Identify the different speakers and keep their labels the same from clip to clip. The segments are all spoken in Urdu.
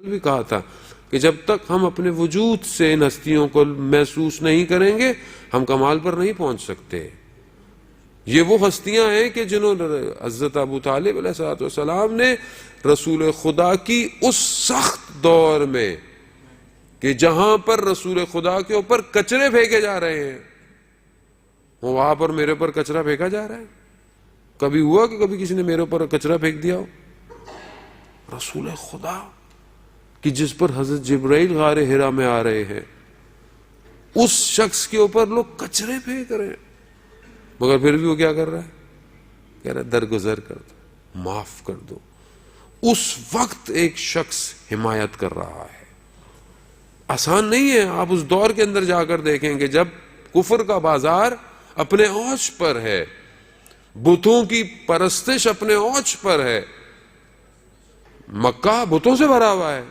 Speaker 1: بھی کہا تھا کہ جب تک ہم اپنے وجود سے ان ہستیوں کو محسوس نہیں کریں گے ہم کمال پر نہیں پہنچ سکتے. یہ وہ ہستیاں ہیں کہ جنہوں نے حضرت ابو طالب علیہ السلام نے رسول خدا کی اس سخت دور میں کہ جہاں پر رسول خدا کے اوپر کچرے پھینکے جا رہے ہیں، وہاں پر میرے اوپر کچرا پھینکا جا رہا ہے. کبھی ہوا کہ کبھی کسی نے میرے اوپر کچرا پھینک دیا ہو؟ رسول خدا کہ جس پر حضرت جبرائیل غار حرا میں آ رہے ہیں، اس شخص کے اوپر لوگ کچرے پھینک رہے ہیں، مگر پھر بھی وہ کیا کر رہا ہے؟ کہہ رہا ہے درگزر کر دو، معاف کر دو. اس وقت ایک شخص حمایت کر رہا ہے. آسان نہیں ہے. آپ اس دور کے اندر جا کر دیکھیں کہ جب کفر کا بازار اپنے اوج پر ہے، بتوں کی پرستش اپنے اوج پر ہے، مکہ بتوں سے بھرا ہوا ہے،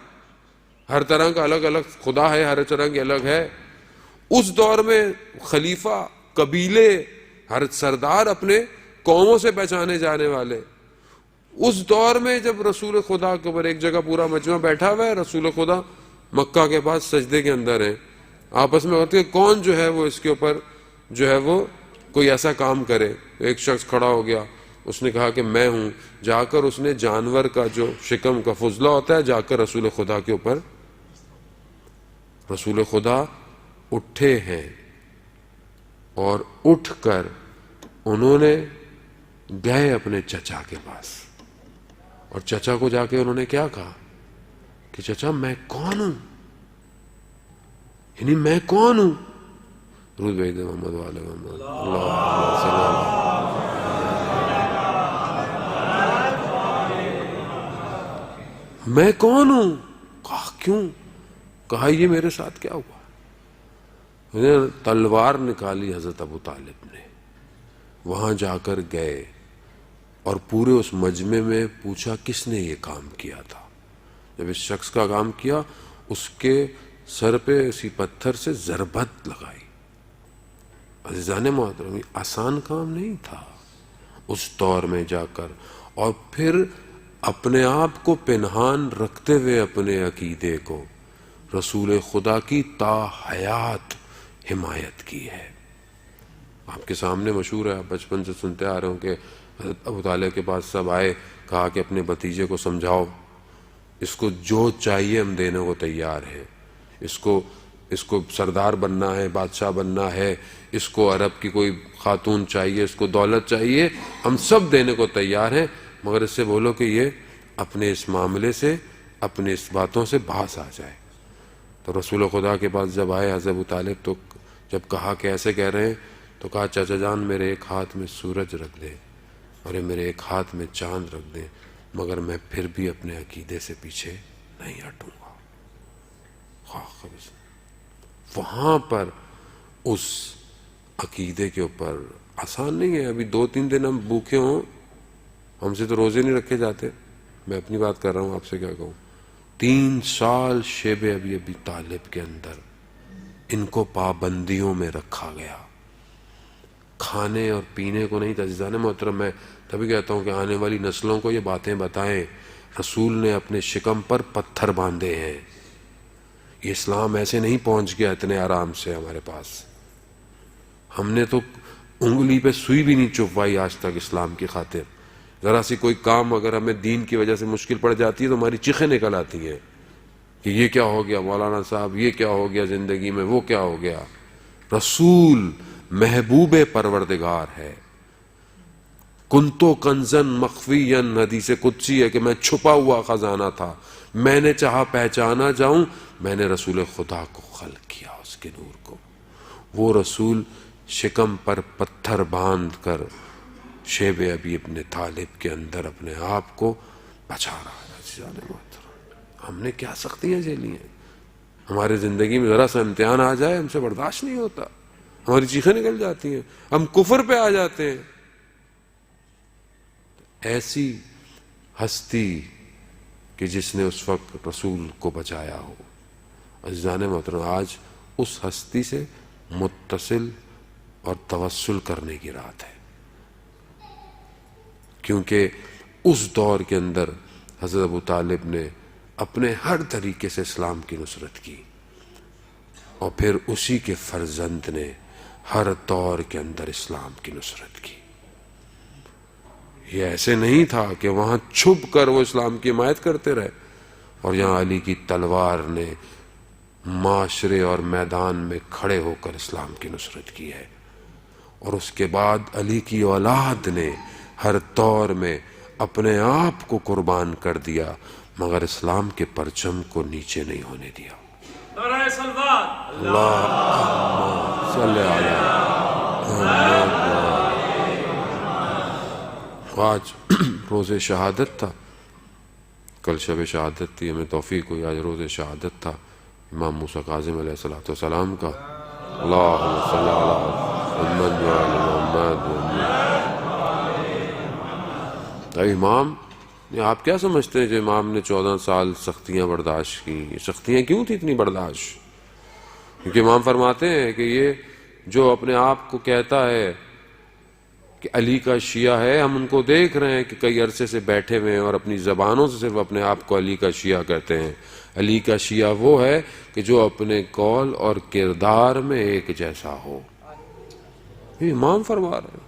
Speaker 1: ہر طرح کا الگ الگ خدا ہے، ہر طرح کی الگ ہے. اس دور میں خلیفہ، قبیلے، ہر سردار اپنے قوموں سے پہچانے جانے والے. اس دور میں جب رسول خدا کے اوپر ایک جگہ پورا مجمع بیٹھا ہوا ہے، رسول خدا مکہ کے پاس سجدے کے اندر ہیں، آپس میں ہوتے ہیں کون جو ہے وہ اس کے اوپر جو ہے وہ کوئی ایسا کام کرے. ایک شخص کھڑا ہو گیا، اس نے کہا کہ میں ہوں. جا کر اس نے جانور کا جو شکم کا فضلہ ہوتا ہے جا کر رسول خدا کے اوپر، رسول خدا اٹھے ہیں اور اٹھ کر انہوں نے گئے اپنے چچا کے پاس، اور چچا کو جا کے انہوں نے کیا کہا کہ چچا میں کون ہوں، یعنی میں کون ہوں. درود بھیج دے محمد والے محمد. اللہ صلی میں کون ہوں. کہا کیوں؟ کہا یہ میرے ساتھ کیا ہوا. انہیں تلوار نکالی حضرت ابو طالب نے، وہاں جا کر گئے اور پورے اس مجمع میں پوچھا کس نے یہ کام کیا تھا. جب اس شخص کا کام کیا، اس کے سر پہ اسی پتھر سے ضربت لگائی. عزیزان محترم، آسان کام نہیں تھا اس دور میں جا کر. اور پھر اپنے آپ کو پنہان رکھتے ہوئے اپنے عقیدے کو رسول خدا کی تا حیات حمایت کی ہے. آپ کے سامنے مشہور ہے، آپ بچپن سے سنتے آ رہے ہوں کہ حضرت ابو طالب کے پاس سب آئے، کہا کہ اپنے بھتیجے کو سمجھاؤ، اس کو جو چاہیے ہم دینے کو تیار ہیں، اس کو سردار بننا ہے، بادشاہ بننا ہے، اس کو عرب کی کوئی خاتون چاہیے، اس کو دولت چاہیے، ہم سب دینے کو تیار ہیں، مگر اس سے بولو کہ یہ اپنے اس معاملے سے، اپنے اس باتوں سے باز آ جائے. تو رسول خدا کے پاس جب آئے حضرت ابو طالب، تو جب کہا کہ ایسے کہہ رہے ہیں، تو کہا چچا جان میرے ایک ہاتھ میں سورج رکھ دیں اور میرے ایک ہاتھ میں چاند رکھ دیں، مگر میں پھر بھی اپنے عقیدے سے پیچھے نہیں ہٹوں گا. وہاں پر اس عقیدے کے اوپر آسان نہیں ہے. ابھی 2-3 دن ہم بھوکے ہوں، ہم سے تو روزے نہیں رکھے جاتے. میں اپنی بات کر رہا ہوں، آپ سے کیا کہوں. 3 سال شیب ابی طالب کے اندر ان کو پابندیوں میں رکھا گیا، کھانے اور پینے کو نہیں تھا. عزیزان محترم، میں تبھی کہتا ہوں کہ آنے والی نسلوں کو یہ باتیں بتائیں. رسول نے اپنے شکم پر پتھر باندھے ہیں. یہ اسلام ایسے نہیں پہنچ گیا اتنے آرام سے ہمارے پاس. ہم نے تو انگلی پہ سوئی بھی نہیں چبوائی آج تک اسلام کی خاطر. ذرا سی کوئی کام اگر ہمیں دین کی وجہ سے مشکل پڑ جاتی ہے تو ہماری چیخیں نکل آتی ہیں کہ یہ کیا ہو گیا مولانا صاحب، یہ کیا ہو گیا زندگی میں، وہ کیا ہو گیا. رسول محبوب پروردگار ہے. کنتو کنزن مخفین، حدیث قدسی ہے کہ میں چھپا ہوا خزانہ تھا، میں نے چاہا پہچانا جاؤں، میں نے رسول خدا کو خلق کیا، اس کے نور کو. وہ رسول شکم پر پتھر باندھ کر شیب ابی ابن طالب کے اندر اپنے آپ کو بچا رہا ہے. ہم نے کیا سختیاں جھیلی ہیں. ہمارے زندگی میں ذرا سا امتحان آ جائے ہم سے برداشت نہیں ہوتا، ہماری چیخیں نکل جاتی ہیں، ہم کفر پہ آ جاتے ہیں. ایسی ہستی کہ جس نے اس وقت رسول کو بچایا ہو. عزیزان محترم، آج اس ہستی سے متصل اور توسل کرنے کی رات ہے، کیونکہ اس دور کے اندر حضرت ابو طالب نے اپنے ہر طریقے سے اسلام کی نصرت کی، اور پھر اسی کے فرزند نے ہر دور کے اندر اسلام کی نصرت کی۔ یہ ایسے نہیں تھا کہ وہاں چھپ کر وہ اسلام کی حمایت کرتے رہے، اور یہاں علی کی تلوار نے معاشرے اور میدان میں کھڑے ہو کر اسلام کی نصرت کی ہے، اور اس کے بعد علی کی اولاد نے ہر دور میں اپنے آپ کو قربان کر دیا، مگر اسلام کے پرچم کو نیچے نہیں ہونے دیا۔ اللہ صلی آج روز شہادت تھا، کل شب شہادت تھی، ہمیں توفیق ہوئی آج روز شہادت تھا امام موسیٰ کاظم علیہ السلام کا۔ اللہم صلی علی محمد وعلی محمد۔ امام آپ کیا سمجھتے ہیں جو امام نے 14 سال سختیاں برداشت کی؟ یہ سختیاں کیوں تھی اتنی برداشت؟ کیونکہ امام فرماتے ہیں کہ یہ جو اپنے آپ کو کہتا ہے کہ علی کا شیعہ ہے، ہم ان کو دیکھ رہے ہیں کہ کئی عرصے سے بیٹھے ہوئے ہیں اور اپنی زبانوں سے صرف اپنے آپ کو علی کا شیعہ کہتے ہیں۔ علی کا شیعہ وہ ہے کہ جو اپنے قول اور کردار میں ایک جیسا ہو۔ یہ امام فرما رہے ہیں،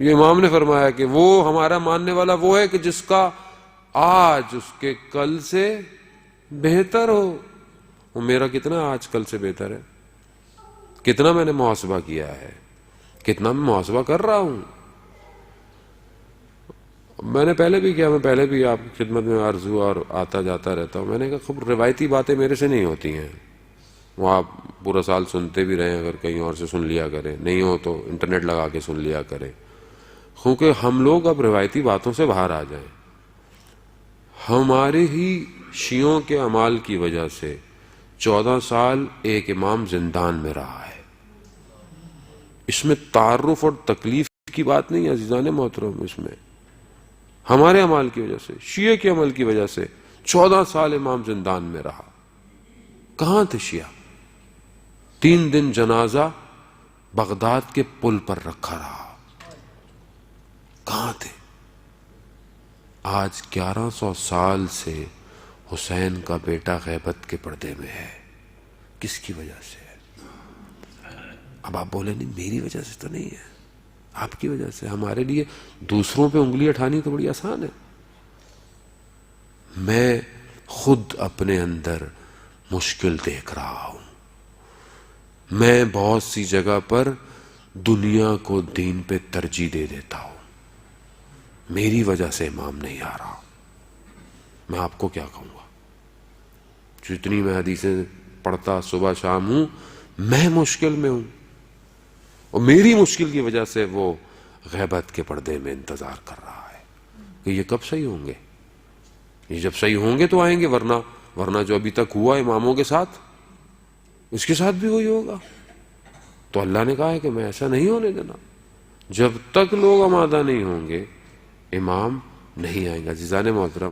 Speaker 1: یہ امام نے فرمایا کہ وہ ہمارا ماننے والا وہ ہے کہ جس کا آج اس کے کل سے بہتر ہو۔ وہ میرا کتنا آج کل سے بہتر ہے؟ کتنا میں نے محاسبہ کیا ہے؟ کتنا میں محاسبہ کر رہا ہوں؟ میں نے پہلے بھی کیا، میں پہلے بھی آپ کی خدمت میں عرض ہوا اور آتا جاتا رہتا ہوں۔ میں نے کہا خب روایتی باتیں میرے سے نہیں ہوتی ہیں، وہ آپ پورا سال سنتے بھی رہیں، اگر کہیں اور سے سن لیا کریں، نہیں ہو تو انٹرنیٹ لگا کے سن لیا کریں، کیونکہ ہم لوگ اب روایتی باتوں سے باہر آ جائیں۔ ہمارے ہی شیعوں کے اعمال کی وجہ سے 14 سال ایک امام زندان میں رہا ہے۔ اس میں تعارف اور تکلیف کی بات نہیں ہے عزیزان محترم، اس میں ہمارے عمل کی وجہ سے، شیعہ کے عمل کی وجہ سے 14 سال امام زندان میں رہا۔ کہاں تھے شیعہ؟ 3 دن جنازہ بغداد کے پل پر رکھا رہا، کہاں تھے؟ آج 1100 سال سے حسین کا بیٹا غیبت کے پردے میں ہے، کس کی وجہ سے؟ اب آپ بولے نہیں میری وجہ سے تو نہیں ہے، آپ کی وجہ سے۔ ہمارے لیے دوسروں پہ انگلی اٹھانی تو بڑی آسان ہے۔ میں خود اپنے اندر مشکل دیکھ رہا ہوں، میں بہت سی جگہ پر دنیا کو دین پہ ترجیح دے دیتا ہوں، میری وجہ سے امام نہیں آ رہا۔ میں آپ کو کیا کہوں گا؟ جتنی میں حدیثیں پڑھتا صبح شام ہوں، میں مشکل میں ہوں، اور میری مشکل کی وجہ سے وہ غیبت کے پردے میں انتظار کر رہا ہے کہ یہ کب صحیح ہوں گے۔ یہ جب صحیح ہوں گے تو آئیں گے، ورنہ جو ابھی تک ہوا اماموں کے ساتھ اس کے ساتھ بھی وہی ہوگا۔ تو اللہ نے کہا ہے کہ میں ایسا نہیں ہونے دینا، جب تک لوگ آمادہ نہیں ہوں گے امام نہیں آئیں گے۔ عزیزان محترم،